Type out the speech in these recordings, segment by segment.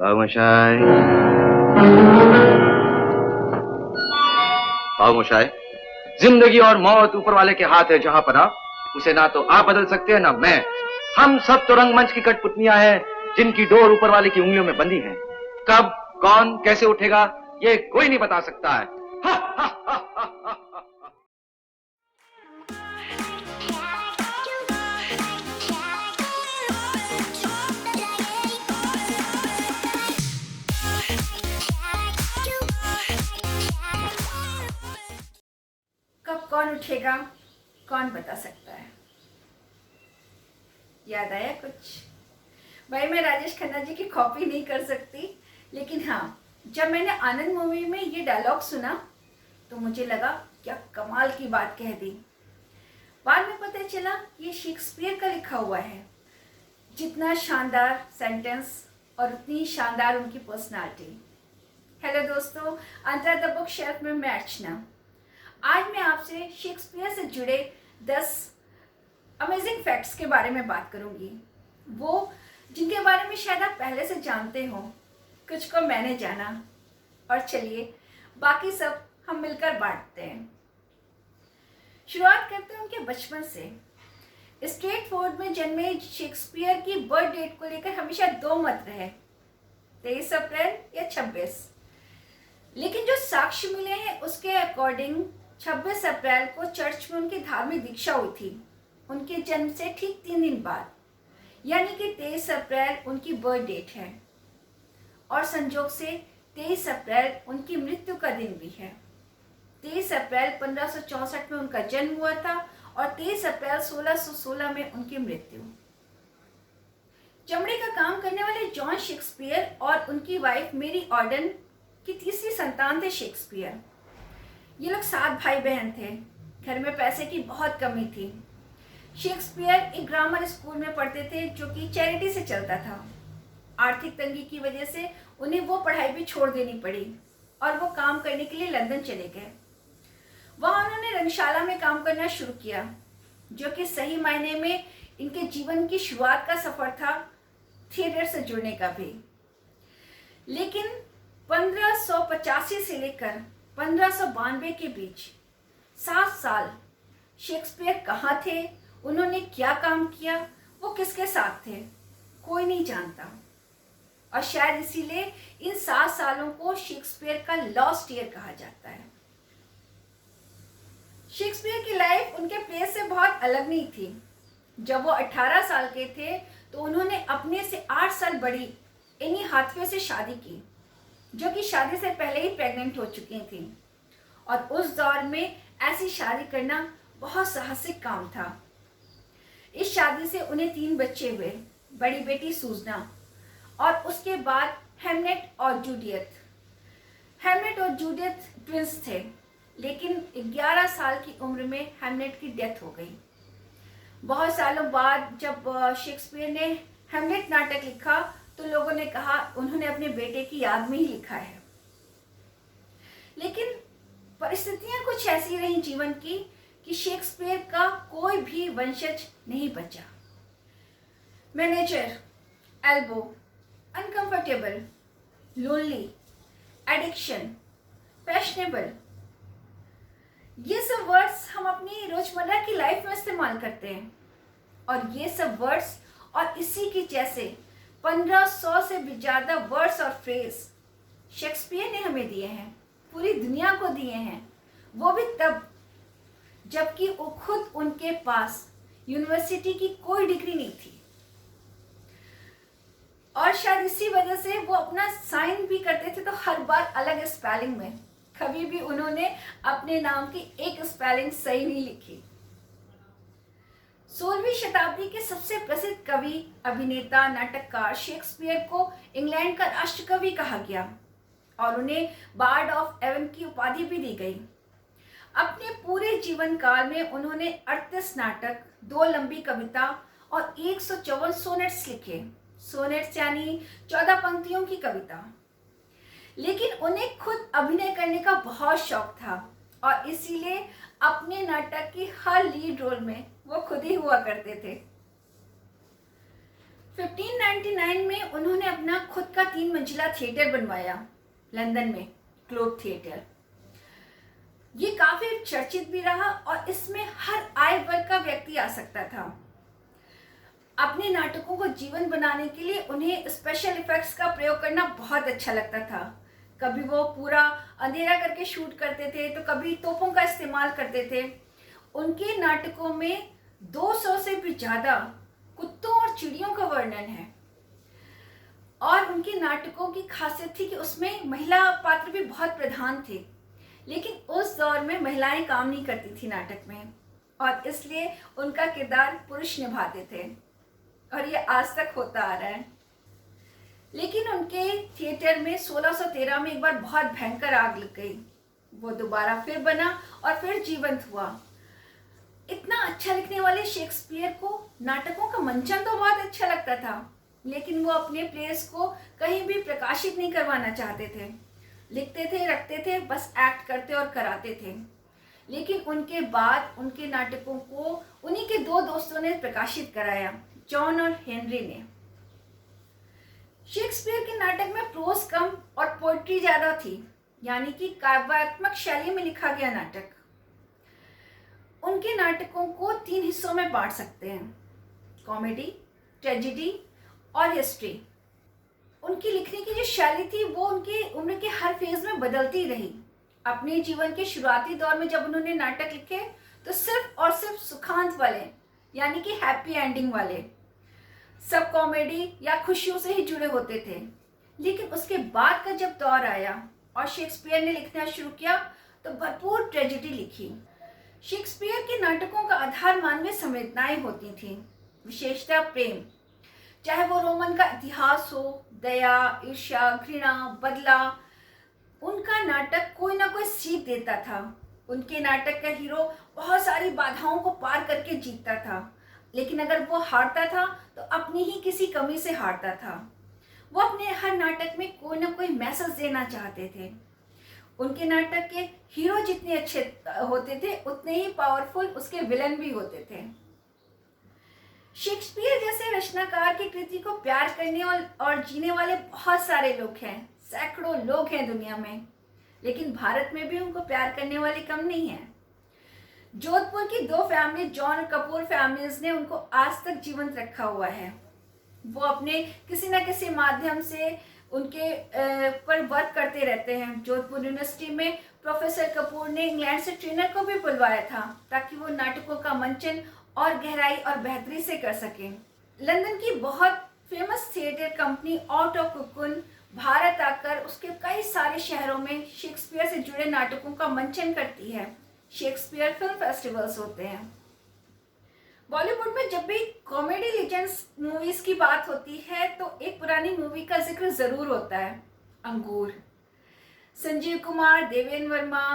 खामोशाई खामोशाई। जिंदगी और मौत ऊपर वाले के हाथ है जहां पना, उसे ना तो आप बदल सकते हैं ना मैं। हम सब तो रंगमंच की कठपुतलियां हैं जिनकी डोर ऊपर वाले की उंगलियों में बंधी है। कब कौन कैसे उठेगा ये कोई नहीं बता सकता है। हा, हा, हा, हा, हा, हा। कब कौन उठेगा कौन बता सकता है। याद आया कुछ? भाई मैं राजेश खन्ना जी की कॉपी नहीं कर सकती, लेकिन हाँ, जब मैंने आनंद मूवी में ये डायलॉग सुना तो मुझे लगा क्या कमाल की बात कह दी। बाद में पता चला ये शेक्सपियर का लिखा हुआ है। जितना शानदार सेंटेंस और उतनी शानदार उनकी पर्सनालिटी। हेलो दोस्तों, अंतर द बुक शेल्फ में मैं अर्चना। आज मैं आपसे शेक्सपियर से जुड़े 10 अमेजिंग फैक्ट्स के बारे में बात करूंगी, वो जिनके बारे में शायद आप पहले से जानते हो, कुछ को मैंने जाना, और चलिए बाकी सब हम मिलकर बांटते हैं। शुरुआत करते हैं उनके बचपन से। स्ट्रेटफोर्ड में जन्मे शेक्सपियर की बर्थ डेट को लेकर हमेशा दो मत रहे, 23 अप्रैल या 26। लेकिन जो साक्ष्य मिले हैं उसके अकॉर्डिंग 26 अप्रैल को चर्च में उनकी धार्मिक दीक्षा हुई थी, उनके जन्म से ठीक 3 दिन बाद, यानी कि 23 अप्रैल उनकी बर्थ डेट है। और संजोग से 23 अप्रैल उनकी मृत्यु का दिन भी है। 23 अप्रैल 1564 में उनका जन्म हुआ था और 23 अप्रैल 1616 में उनकी मृत्यु। चमड़े का काम करने वाले जॉन शेक्सपियर और उनकी वाइफ मेरी ऑर्डन की तीसरी संतान थे शेक्सपियर। ये लोग 7 भाई बहन थे। घर में पैसे की बहुत कमी थी। शेक्सपियर एक ग्रामर स्कूल में पढ़ते थे जो कि चैरिटी से चलता था। आर्थिक तंगी की वजह से उन्हें वो पढ़ाई भी छोड़ देनी पड़ी और वो काम करने के लिए लंदन चले गए। वहां उन्होंने रंगशाला में काम करना शुरू किया, जो कि सही मायने में इनके जीवन की शुरुआत का सफर था, थिएटर से जुड़ने का भी। लेकिन 1585 से लेकर 1592 के बीच 7 साल शेक्सपियर कहाँ थे, उन्होंने क्या काम किया, वो किसके साथ थे, कोई नहीं जानता। और शायद इसीलिए इन 7 सालों को शेक्सपियर का लॉस्ट ईयर कहा जाता है। शेक्सपियर की लाइफ उनके प्ले से बहुत अलग नहीं थी। जब वो 18 साल के थे तो उन्होंने अपने से 8 साल बड़ी एनी हाथवे से शादी की, जो कि शादी से पहले ही प्रेग्नेंट हो चुकी थी। और उस दौर में ऐसी शादी करना बहुत साहसिक काम था। इस शादी से उन्हें 3 बच्चे हुए, बड़ी बेटी सूजना और उसके बाद हेमनेट और जूडियथ। हेमनेट और जूडियथ ट्विंस थे, लेकिन 11 साल की उम्र में हेमनेट की डेथ हो गई। बहुत सालों बाद जब शेक्सपियर ने हेमलेट नाटक लिखा तो लोगों ने कहा उन्होंने अपने बेटे की याद में ही लिखा है। लेकिन परिस्थितियां कुछ ऐसी रही जीवन की कि शेक्सपियर का कोई भी वंशज नहीं बचा। Manager, elbow, uncomfortable, lonely, addiction, fashionable, ये सब वर्ड्स हम अपनी रोजमर्रा की लाइफ में इस्तेमाल करते हैं। और ये सब वर्ड्स और इसी के जैसे 1500 से भी ज्यादा वर्ड्स और फ्रेज शेक्सपियर ने हमें दिए हैं, पूरी दुनिया को दिए हैं, वो भी तब जबकि वो खुद उनके पास यूनिवर्सिटी की कोई डिग्री नहीं थी। और शायद इसी वजह से वो अपना साइन भी करते थे तो हर बार अलग स्पेलिंग में, कभी भी उन्होंने अपने नाम की एक स्पेलिंग सही नहीं लिखी। 16वीं शताब्दी के सबसे प्रसिद्ध कवि, अभिनेता, नाटककार शेक्सपियर को इंग्लैंड का राष्ट्रकवि कहा गया और उन्हें बार्ड ऑफ एवन की उपाधि भी दी गई। अपने पूरे जीवन काल में उन्होंने 38 नाटक, 2 लंबी कविता और 154 सोनेट्स लिखे। सोनेट्स यानी 14 पंक्तियों की कविता। लेकिन उन्हें खुद अभिनय करने का बहुत शौक था और इसीलिए अपने नाटक की हर लीड रोल में वो खुद ही हुआ करते थे। 1599 में उन्होंने अपना खुद का 3 मंजिला थिएटर बनवाया लंदन में, ग्लोब थिएटर। ये काफी चर्चित भी रहा और इसमें हर आय वर्ग का व्यक्ति आ सकता था। अपने नाटकों को जीवन बनाने के लिए उन्हें स्पेशल इफेक्ट्स का प्रयोग करना बहुत अच्छा लगता था। कभी वो पूरा अंधेरा करके शूट करते थे तो कभी तोपों का इस्तेमाल करते थे। उनके नाटकों में 200 से भी ज्यादा कुत्तों और चिड़ियों का वर्णन है। और उनके नाटकों की खासियत थी कि उसमें महिला पात्र भी बहुत प्रधान थे, लेकिन उस दौर में महिलाएं काम नहीं करती थी नाटक में और इसलिए उनका किरदार पुरुष निभाते थे और ये आज तक होता आ रहा है। लेकिन उनके थिएटर में 1613 में एक बार बहुत भयंकर आग लग गई। वो दोबारा फिर बना और फिर जीवंत हुआ। इतना अच्छा लिखने वाले शेक्सपियर को नाटकों का मंचन तो बहुत अच्छा लगता था, लेकिन वो अपने प्लेस को कहीं भी प्रकाशित नहीं करवाना चाहते थे। लिखते थे, रखते थे, बस एक्ट करते और कराते थे। लेकिन उनके बाद उनके नाटकों को उन्हीं के 2 दोस्तों ने प्रकाशित कराया, जॉन और हेनरी ने। शेक्सपियर के नाटक में प्रोज कम और पोएट्री ज्यादा थी, यानी कि काव्यात्मक शैली में लिखा गया नाटक। उनके नाटकों को 3 हिस्सों में बांट सकते हैं, कॉमेडी, ट्रेजेडी और हिस्ट्री। उनकी लिखने की जो शैली थी वो उनके उम्र के हर फेज में बदलती रही। अपने जीवन के शुरुआती दौर में जब उन्होंने नाटक लिखे तो सिर्फ और सिर्फ सुखांत वाले, यानी कि हैप्पी एंडिंग वाले, सब कॉमेडी या खुशियों से ही जुड़े होते थे। लेकिन उसके बाद का जब दौर आया और शेक्सपियर ने लिखना शुरू किया तो भरपूर ट्रेजेडी लिखी। शेक्सपियर के नाटकों का आधार मानवीय संवेदनाएं होती थी, विशेषतः प्रेम, चाहे वो रोमन का इतिहास हो, दया, ईर्ष्या, घृणा, बदला। उनका नाटक कोई ना कोई सीख देता था। उनके नाटक का हीरो बहुत सारी बाधाओं को पार करके जीतता था, लेकिन अगर वो हारता था तो अपनी ही किसी कमी से हारता था। वो अपने हर नाटक में कोई ना कोई मैसेज देना चाहते थे। उनके नाटक के हीरो जितने अच्छे होते थे उतने ही पावरफुल उसके विलन भी होते थे। शेक्सपियर जैसे रचनाकार की कृति को प्यार करने और जीने वाले बहुत सारे लोग हैं, सैकड़ों लोग हैं दुनिया में, लेकिन भारत में भी उनको प्यार करने वाले कम नहीं हैं। जोधपुर की 2 फैमिली, जॉन और कपूर फैमिलीज ने उनको आज तक जीवंत रखा हुआ है। वो अपने किसी न किसी माध्यम से उनके पर वर्क करते रहते हैं। जोधपुर यूनिवर्सिटी में प्रोफेसर कपूर ने इंग्लैंड से ट्रेनर को भी बुलवाया था ताकि वो नाटकों का मंचन और गहराई और बेहतरी से कर सकें। लंदन की बहुत famous theatre company out of cocoon Bharat आकर उसके कई सारे शहरों में शेक्सपियर से जुड़े नाटकों का मंचन करती है। शेक्सपियर फिल्म फेस्टिवल्स होते हैं। बॉलीवुड में जब भी कॉमेडी लेजेंड्स मूवीज की बात होती है तो एक पुरानी मूवी का जिक्र जरूर होता है, अंगूर। संजीव कुमार, देवेंद्र वर्मा,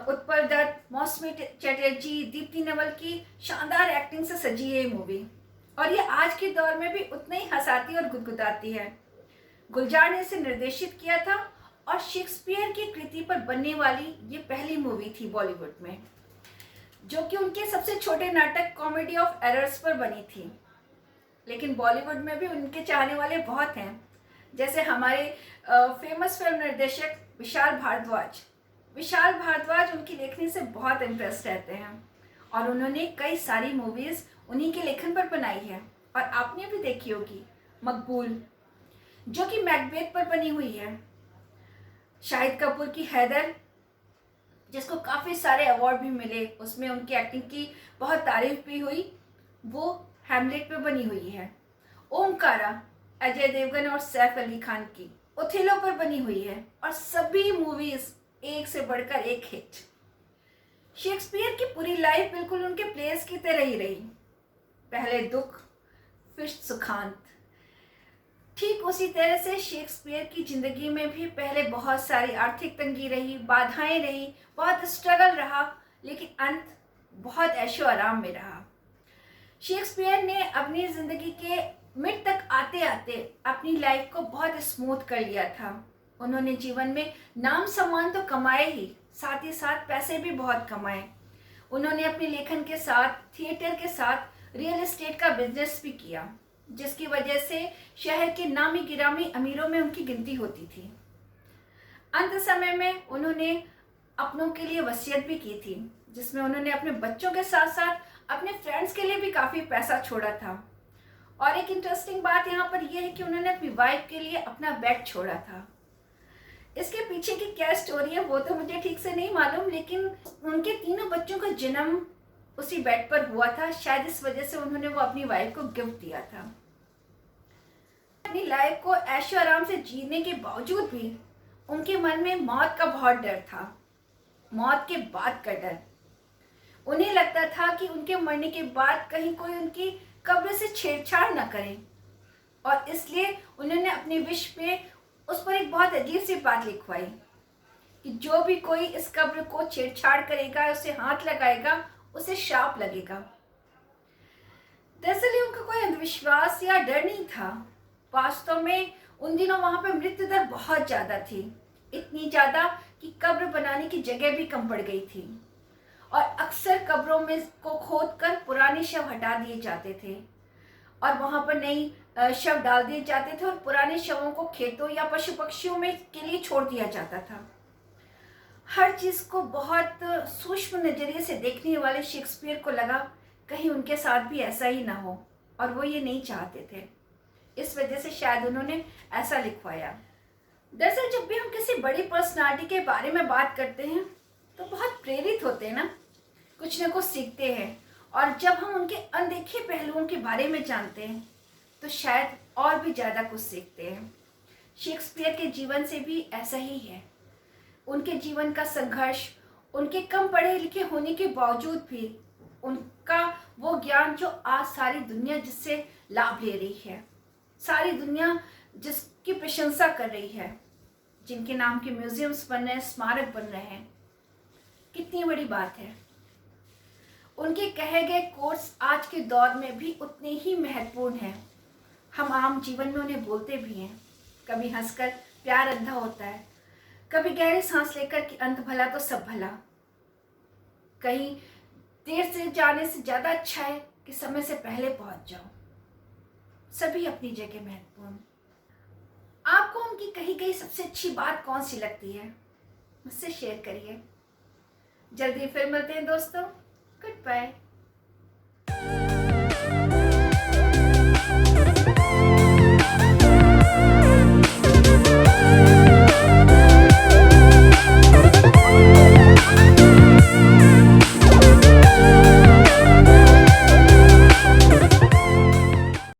उत्पल दत्त, मौसमी चटर्जी, दीप्ति नवल की शानदार एक्टिंग से सजी है ये मूवी और ये आज के दौर में भी उतनी ही हंसाती और गुदगुदाती है। गुलजार ने इसे निर्देशित किया था और शेक्सपियर की कृति पर बनने वाली ये पहली मूवी थी बॉलीवुड में, जो कि उनके सबसे छोटे नाटक कॉमेडी ऑफ एरर्स पर बनी थी। लेकिन बॉलीवुड में भी उनके चाहने वाले बहुत हैं, जैसे हमारे फेमस फिल्म निर्देशक विशाल भारद्वाज। विशाल भारद्वाज उनकी लेखनी से बहुत इम्प्रेस रहते हैं और उन्होंने कई सारी मूवीज उन्हीं के लेखन पर बनाई है और आपने भी देखी होगी, मकबूल, जो कि मैकबेथ पर बनी हुई है। शाहिद कपूर की हैदर, जिसको काफ़ी सारे अवार्ड भी मिले, उसमें उनकी एक्टिंग की बहुत तारीफ भी हुई, वो हैमलेट पे बनी हुई है। ओमकारा, अजय देवगन और सैफ अली खान की, ओथेलो पर बनी हुई है और सभी मूवीज एक से बढ़कर एक हिट। शेक्सपियर की पूरी लाइफ बिल्कुल उनके प्लेस की तरह ही रही, पहले दुख फिर सुखांत। ठीक उसी तरह से शेक्सपियर की जिंदगी में भी पहले बहुत सारी आर्थिक तंगी रही, बाधाएं रही, बहुत स्ट्रगल रहा, लेकिन अंत बहुत ऐशो आराम में रहा। शेक्सपियर ने अपनी जिंदगी के मिड तक आते आते अपनी लाइफ को बहुत स्मूथ कर लिया था। उन्होंने जीवन में नाम सम्मान तो कमाए ही, साथ ही साथ पैसे भी बहुत कमाए। उन्होंने अपने लेखन के साथ, थिएटर के साथ रियल एस्टेट का बिजनेस भी किया। जिसकी वजह से शहर के नामी गिरामी अमीरों में उनकी गिनती होती थी। अंत समय में उन्होंने अपनों के लिए वसीयत भी की थी, जिसमें उन्होंने अपने बच्चों के साथ साथ अपने फ्रेंड्स के लिए भी काफ़ी पैसा छोड़ा था। और एक इंटरेस्टिंग बात यहाँ पर यह है कि उन्होंने अपनी वाइफ के लिए अपना बेड छोड़ा था। इसके पीछे की क्या स्टोरी है वो तो मुझे ठीक से नहीं मालूम, लेकिन उनके तीनों बच्चों का जन्म उसी बेड पर हुआ था। शायद इस वजह से उन्होंने वो अपनी वाइफ को गिफ्ट दिया था। अपनी लाइफ को ऐशो आराम से जीने के बावजूद भी उनके मन में मौत का बहुत डर था, मौत के बाद का डर। उन्हें लगता था कि उनके मरने के बाद कहीं कोई उनकी कब्र से छेड़छाड़ न करे, और इसलिए उन्होंने अपने विश पे उस पर एक बहुत अजीब सी बात लिखवाई कि जो भी कोई इस कब्र को छेड़छाड़ करेगा, उसे हाथ लगाएगा, उसे श्राप लगेगा। दरअसल उनका कोई अंधविश्वास या डर नहीं था। वास्तव में उन दिनों वहां पर मृत्यु दर बहुत ज्यादा थी, इतनी ज्यादा कि कब्र बनाने की जगह भी कम पड़ गई थी, और अक्सर कब्रों में को खोदकर पुराने शव हटा दिए जाते थे और वहां पर नई शव डाल दिए जाते थे, और पुराने शवों को खेतों या पशु पक्षियों में के लिए छोड़ दिया जाता था। हर चीज को बहुत सूक्ष्म नजरिए से देखने वाले शेक्सपियर को लगा कहीं उनके साथ भी ऐसा ही ना हो, और वो ये नहीं चाहते थे। इस वजह से शायद उन्होंने ऐसा लिखवाया। दरअसल जब भी हम किसी बड़ी पर्सनालिटी के बारे में बात करते हैं तो बहुत प्रेरित होते हैं ना, कुछ न कुछ सीखते हैं, और जब हम उनके अनदेखे पहलुओं के बारे में जानते हैं तो शायद और भी ज़्यादा कुछ सीखते हैं। शेक्सपियर के जीवन से भी ऐसा ही है। उनके जीवन का संघर्ष, उनके कम पढ़े लिखे होने के बावजूद भी उनका वो ज्ञान जो आज सारी दुनिया जिससे लाभ ले रही है, सारी दुनिया जिसकी प्रशंसा कर रही है, जिनके नाम के म्यूजियम्स बन रहे हैं, स्मारक बन रहे हैं, कितनी बड़ी बात है। उनके कहे गए कोर्स आज के दौर में भी उतने ही महत्वपूर्ण हैं। हम आम जीवन में उन्हें बोलते भी हैं। कभी हंसकर प्यार अंधा होता है, कभी गहरी सांस लेकर कि अंत भला तो सब भला, कहीं देर से जाने से ज्यादा अच्छा है कि समय से पहले पहुंच जाओ। सभी अपनी जगह महत्वपूर्ण। आपको उनकी कही गई सबसे अच्छी बात कौन सी लगती है, मुझसे शेयर करिए। जल्दी फिर मिलते हैं दोस्तों। Good bye.